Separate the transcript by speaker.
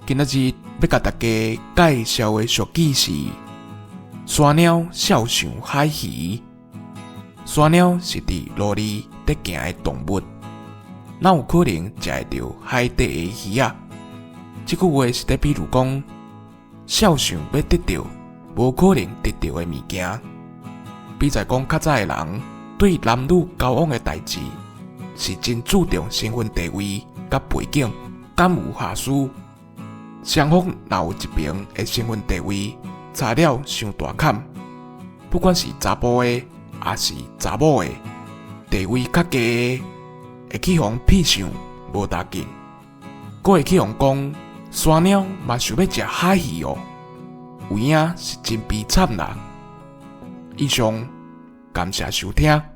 Speaker 1: 今仔日要甲大家介绍的俗语是：山鸟笑上海鱼。山鸟是伫陆里伫行的动物，哪有可能食会到海底的鱼啊？这句话是伫比如讲，笑想要得到无可能得到的物件。比在讲较早的人对男女交往的代志，是真注重身份地位甲背景，敢有下输。双方若有一边的身份地位差了伤大坎，不管是查甫的还是查某的，地位较低的会去互屁想无大紧，阁会去互讲山鸟嘛想要食海鱼哦，有影是真悲惨啦。以上，感谢收听。